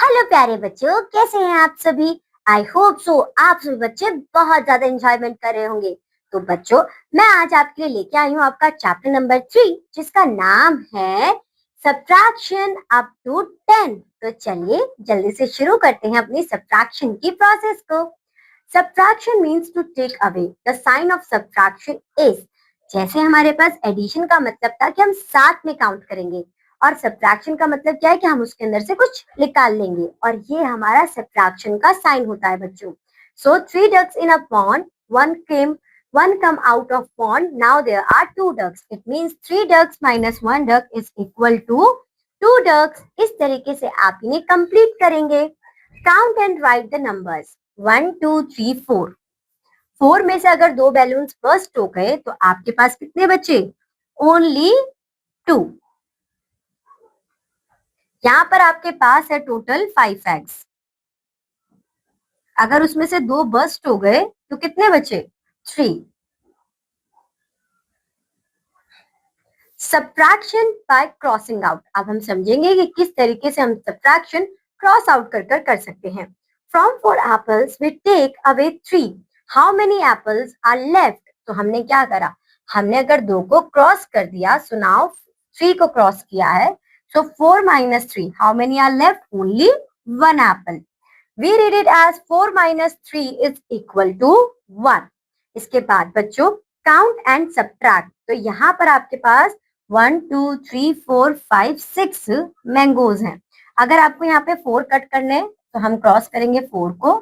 Hello प्यारे बच्चों, कैसे हैं आप सभी। आई होप सो आप सभी बच्चे बहुत ज्यादा एंजॉयमेंट कर रहे होंगे। तो बच्चों, मैं आज आपके लिए लेके आई हूँ आपका चैप्टर नंबर 3, जिसका नाम है सब्ट्रैक्शन अप टू 10। तो चलिए जल्दी से शुरू करते हैं अपनी सब्ट्रैक्शन की प्रोसेस को। Subtraction means to take away. The sign of subtraction is, जैसे हमारे पास एडिशन का मतलब था कि हम साथ में काउंट करेंगे, और सब्ट्रैक्शन का मतलब क्या है कि हम उसके अंदर से कुछ निकाल लेंगे, और ये हमारा सब्ट्रैक्शन का साइन होता है बच्चों। सो 3 ducks in a pond, one come out of pond, now there are 2 ducks. It means 3 ducks minus 1 duck is equal to 2 ducks. इस तरीके से आप इन्हें कंप्लीट करेंगे। Count and right the numbers 1 2 3 4। 4 में से अगर 2 बैलून्स बर्स्ट हो गए तो आपके पास कितने बचे? ओनली 2। यहाँ पर आपके पास है टोटल 5 एग्स। अगर उसमें से 2 बस्ट हो गए तो कितने बचे? 3। Subtraction bye crossing out. अब हम समझेंगे कि किस तरीके से हम सब्ट्रैक्शन क्रॉस आउट कर सकते हैं। From 4 apples we take away 3। How many apples are left? तो हमने क्या करा, हमने अगर 2 को क्रॉस कर दिया, सो नाउ 3 को क्रॉस किया है, so 4 minus 3, how many are left? Only 1 apple. We read it as 4 minus 3 is equal to 1. इसके बाद बच्चों काउंट एंड सब्ट्रैक्ट। तो यहाँ पर आपके पास 1 2 3 4 5 6 मैंगोज हैं। अगर आपको यहाँ पे 4 कट करने हैं तो हम क्रॉस करेंगे 4 को,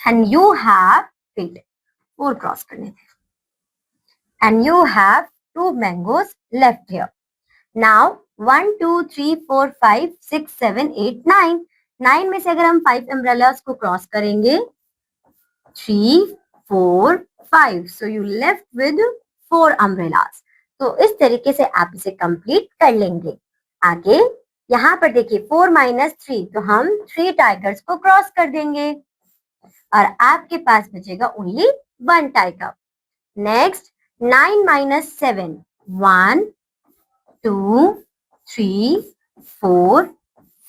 एंड यू हैव 4 क्रॉस करने थे, and you have 2 mangoes left here. Now 1 2 3 4 5 6 7 8 9। 9 में से अगर हम 5 अम्ब्रेलास को क्रॉस करेंगे, 3 4 5, so you left with 4 umbrellas. तो इस तरीके से आप इसे कंप्लीट कर लेंगे। आगे यहाँ पर देखिए 4 minus 3, तो हम 3 टाइगर्स को क्रॉस कर देंगे और आपके पास बचेगा only 1 tiger. Next 9 minus 7, 1 2 3 4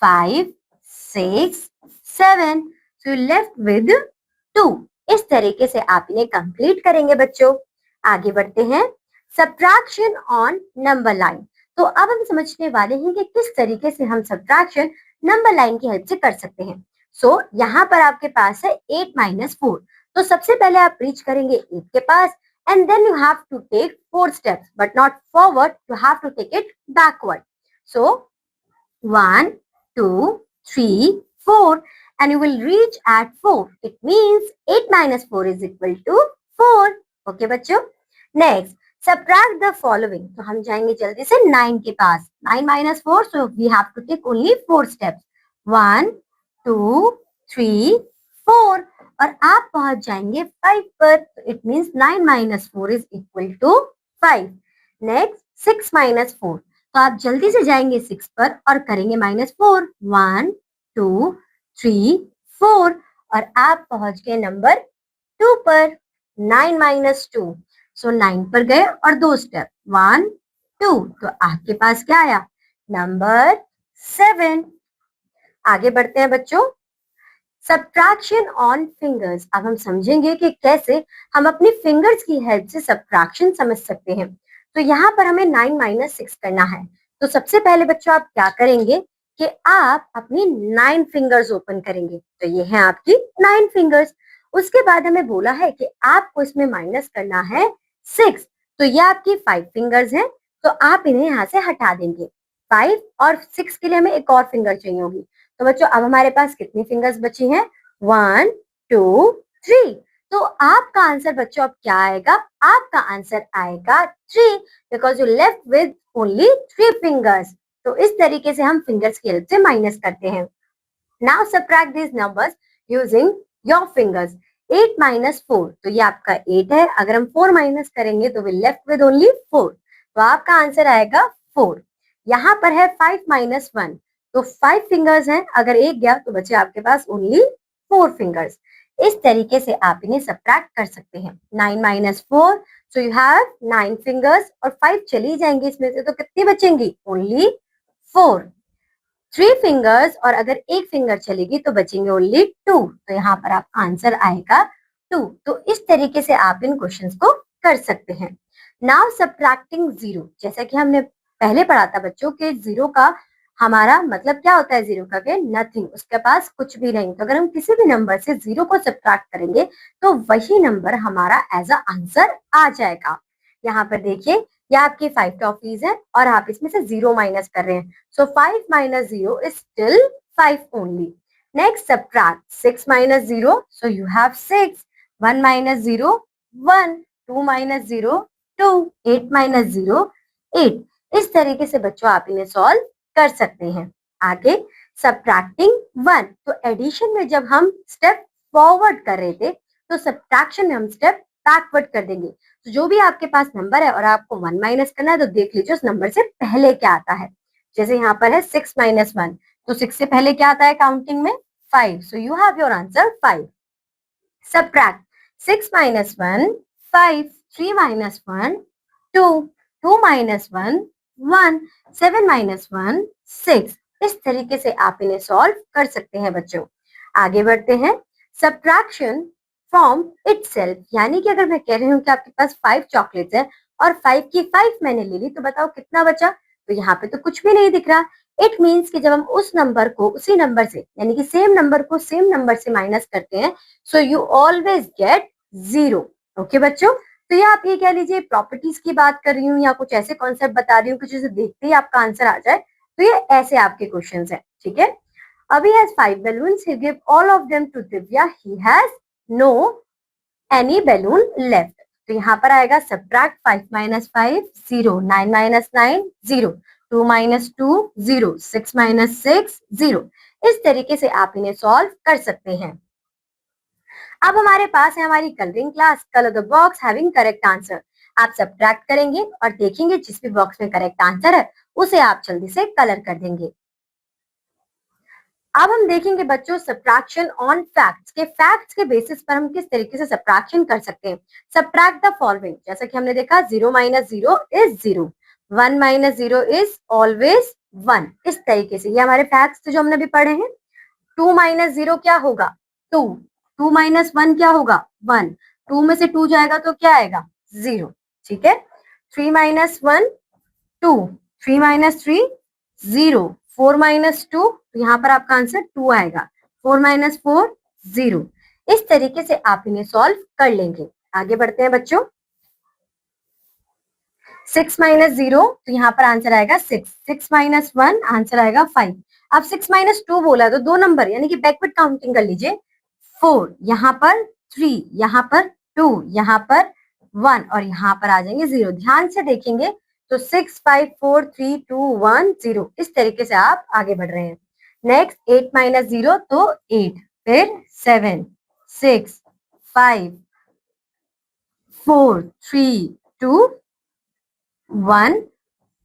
5 6 7, so you left with 2। इस तरीके से आप इन्हें कंप्लीट करेंगे बच्चों। आगे बढ़ते हैं सब्ट्रैक्शन ऑन नंबर लाइन। तो अब हम समझने वाले हैं कि किस तरीके से हम सब्ट्रैक्शन नंबर लाइन की हेल्प से कर सकते हैं। सो यहाँ पर आपके पास है 8 minus 4। तो सबसे पहले आप रीच करेंगे 8 के पास, and then you have to take 4 steps, but not forward, you have to take it backward. So 1 2 3 4, and you will reach at 4. It means 8 minus 4 is equal to 4. Okay बच्चों। Next subtract the following। तो हम जाएंगे जल्दी से 9 के पास। 9 minus 4, so we have to take only 4 steps. 1 2 3 4, और आप पहुंच जाएंगे 5 पर। तो it means 9 minus 4 is equal to 5. Next 6 minus 4, तो आप जल्दी से जाएंगे 6 पर और करेंगे -4। 1 2 3 4, और आप पहुंच गए नंबर 2 पर। 9 minus 2, सो 9 पर गए और 2 स्टेप 1 2, तो आपके पास क्या आया? नंबर 7। आगे बढ़ते हैं बच्चों सब्ट्रैक्शन ऑन फिंगर्स। अब हम समझेंगे कि कैसे हम अपनी फिंगर्स की हेल्प से सब्ट्रैक्शन समझ सकते हैं। तो यहाँ पर हमें 9 minus 6 करना है। तो सबसे पहले बच्चों आप क्या करेंगे कि आप अपनी 9 फिंगर्स ओपन करेंगे। तो ये है आपकी 9 फिंगर्स। उसके बाद हमें बोला है कि आपको इसमें माइनस करना है 6। तो ये आपकी 5 फिंगर्स हैं, तो आप इन्हें यहाँ से हटा देंगे। 5 और 6 के लिए हमें एक और फिंगर चाहिए होगी। तो बच्चों अब हमारे पास कितनी फिंगर्स बची हैं? 1 2 3। तो आपका आंसर बच्चों अब क्या आएगा? आपका आंसर आएगा 3, because you left with only 3 fingers. तो इस तरीके से हम फिंगर्स की हेल्प से माइनस करते हैं। Now subtract this numbers using your fingers. 8 minus 4, तो ये आपका 8 है। अगर हम 4 माइनस करेंगे तो वी लेफ्ट विद ओनली 4, तो आपका आंसर आएगा 4। यहाँ पर है 5 minus 1, तो 5 फिंगर्स हैं। अगर एक गया तो बचे आपके पास ओनली 4 फिंगर्स। इस तरीके से आप इन्हें सब्ट्रैक्ट कर सकते हैं। 9 minus 4, so you have 9 fingers, और 5 चली जाएंगी इसमें से, तो कितनी बचेंगी? ओनली 4। 3 फिंगर्स और अगर एक फिंगर चलेगी तो बचेंगे ओनली 2, तो यहाँ पर आपका आंसर आएगा 2। तो इस तरीके से आप इन क्वेश्चंस को कर सकते हैं। नाउ सब्ट्रैक्टिंग 0, जैसा कि हमने पहले पढ़ा था बच्चों के जीरो का हमारा मतलब क्या होता है, जीरो का के नथिंग, उसके पास कुछ भी नहीं। तो अगर हम किसी भी नंबर से जीरो को सब्ट्रैक्ट करेंगे तो वही नंबर हमारा एज अ आंसर आ जाएगा। यहाँ पर देखिए, ये आपकी 5 टॉफीज है और आप इसमें से 0 माइनस कर रहे हैं, सो 5 minus 0 is still 5 only. Next, subtract 6 minus 0, so you have 6. 1 minus 0, 1. 2 minus 0, 2. 8 minus 0, 8. इस तरीके से बच्चों आप इन्हें सॉल्व कर सकते हैं। आगे सब्ट्रैक्टिंग 1, तो एडिशन में जब हम स्टेप फॉरवर्ड कर रहे थे तो सब्ट्रैक्शन में हम स्टेप बैकवर्ड कर देंगे। तो जो भी आपके पास नंबर है और आपको 1 माइनस करना है तो देख लीजिए उस नंबर से पहले क्या आता है। जैसे यहाँ पर है 6 minus 1, तो 6 से पहले क्या आता है काउंटिंग में 5, so you have your answer 5। Subtract 6 minus 1, 5, 3 minus 1, 2, 2 minus 1, 1, 7 minus 1, 6। इस तरीके से आप इन्हें सॉल्व कर सकते हैं बच्चों। आगे बढ़ते हैं, सब्ट्रैक्शन फ्रॉम इटसेल्फ, यानी कि अगर मैं कह रही हूँ कि आपके पास 5 चॉकलेट्स है और 5 की 5 मैंने ले ली, तो बताओ कितना बचा। तो यहाँ पे तो कुछ भी नहीं दिख रहा। इट मीन्स कि जब हम उस नंबर को उसी नंबर से यानी कि सेम नंबर को सेम नंबर से माइनस करते हैं, so you always get 0। Okay बच्चों, तो ये आप ये कह लीजिए प्रॉपर्टीज की बात कर रही हूँ या कुछ ऐसे कॉन्सेप्ट बता रही हूँ कि जिसे देखते ही आपका आंसर आ जाए, तो ये ऐसे आपके क्वेश्चंस हैं। ठीक है, अभी has 5 balloons, he gave all of them to Divya, he has no any balloon left। तो यहाँ पर आएगा subtract 5 minus 5, 0, 9 minus 9, 0, 2 minus 2, 0, 6 minus 6, 0। इस तरीके से आप इन्हें सॉल्व कर सकते हैं। अब हमारे पास है हमारी colouring class, colour the box having correct answer. आप सब्ट्रैक्ट करेंगे और देखेंगे जिस भी बॉक्स में करेक्ट आंसर है उसे आप जल्दी से कलर कर देंगे। अब हम देखेंगे बच्चों सब्ट्रैक्शन ऑन फैक्ट्स के बेसिस पर हम किस तरीके से सब्ट्रैक्शन कर सकते हैं। सब्ट्रैक्ट द फॉलोइंग, जैसा कि हमने देखा 0 minus 0 is 0, 1 minus 0 is always 1। इस तरीके से ये हमारे फैक्ट्स जो हमने अभी पढ़े हैं। 2 minus 0 क्या होगा 2, 2 minus 1 क्या होगा 1, 2 में से 2 जाएगा तो क्या आएगा 0। ठीक है, 3 minus 1 2, 3 minus 3 0, 4 minus 2, तो यहाँ पर आपका आंसर 2 आएगा, 4 minus 4 0। इस तरीके से आप इन्हें सॉल्व कर लेंगे। आगे बढ़ते हैं बच्चों, 6 minus 0, तो यहाँ पर आंसर आएगा 6, 6 minus 1 आंसर आएगा 5। अब 6 minus 2 बोला तो दो नंबर यानी कि बैकवर्ड काउंटिंग कर लीजिए, 4 यहाँ पर, 3 यहाँ पर, 2 यहाँ पर, 1 और यहाँ पर आ जाएंगे 0। ध्यान से देखेंगे तो 6 5 4 3 2 1 0, इस तरीके से आप आगे बढ़ रहे हैं। नेक्स्ट 8 minus 0 तो 8, फिर 7 6 5 4 3 2 1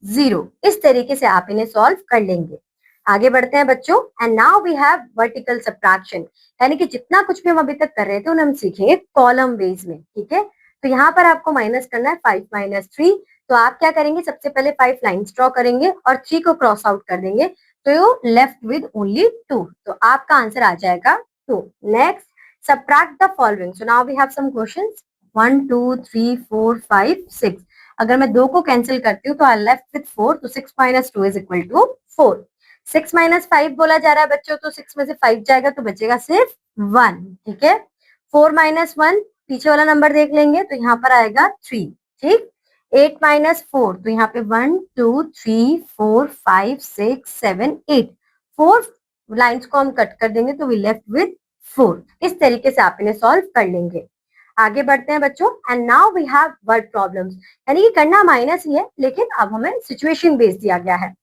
0, इस तरीके से आप इन्हें सॉल्व कर लेंगे। आगे बढ़ते हैं बच्चों, and now we have vertical subtraction, यानी कि जितना कुछ भी हम अभी तक कर रहे थे उन्हें हम सीखेंगे कॉलम बेस में। ठीक है, तो यहाँ पर आपको माइनस करना है 5 minus 3, तो आप क्या करेंगे सबसे पहले 5 लाइन्स ड्रॉ करेंगे और 3 को क्रॉस आउट कर देंगे, तो यू लेफ्ट विद ओनली 2, तो आपका आंसर आ जाएगा 2। Next subtract the following, so now we have some questions 1 2 3 4 5 6। अगर मैं 2 को कैंसिल करती हूँ तो आई लेफ्ट विद 4, तो 6 minus 2 is equal to 4। 6 minus 5 बोला जा रहा है बच्चों, तो 6 में से 5 जाएगा तो बचेगा सिर्फ 1। ठीक है, 4 minus 1 पीछे वाला नंबर देख लेंगे तो यहाँ पर आएगा 3। ठीक, 8 minus 4, तो यहाँ पे 1 2 3 4 5 6 7 8, 4 लाइन्स को हम कट कर देंगे तो वी लेफ्ट विद 4। इस तरीके से आप इन्हें सॉल्व कर लेंगे। आगे बढ़ते हैं बच्चों, and now we have word problems, यानी कि करना माइनस ही है लेकिन अब हमें सिचुएशन बेस दिया गया है।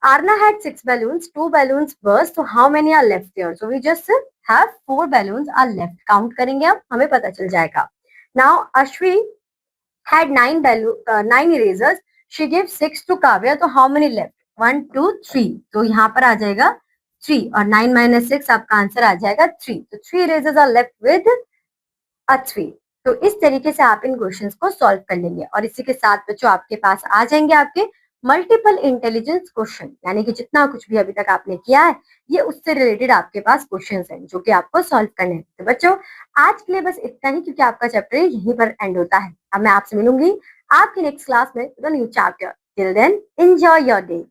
Arna had 6 balloons, 2 balloons burst, so how many are left there? So we just have 4 balloons are left. Count करेंगे अब हमें पता चल जाएगा। Now Ashwi had 9 erasers. She gave 6 to Kavya, तो how many left? 1 2 3, तो यहाँ पर आ जाएगा 3 और 9 minus 6 आपका आंसर आ जाएगा 3, तो 3 erasers are left with a 3। तो इस तरीके से आप इन क्वेश्चंस को सॉल्व कर लेंगे और इसी के साथ बच्चों आपके पास आ जाएंगे आपके मल्टीपल इंटेलिजेंस क्वेश्चन, यानी कि जितना कुछ भी अभी तक आपने किया है ये उससे रिलेटेड आपके पास क्वेश्चंस हैं जो कि आपको सॉल्व करने हैं। तो बच्चों आज के लिए बस इतना ही, क्योंकि आपका चैप्टर यहीं पर एंड होता है। अब मैं आपसे मिलूंगी आपकी नेक्स्ट क्लास में with a new chapter. Till then enjoy your day.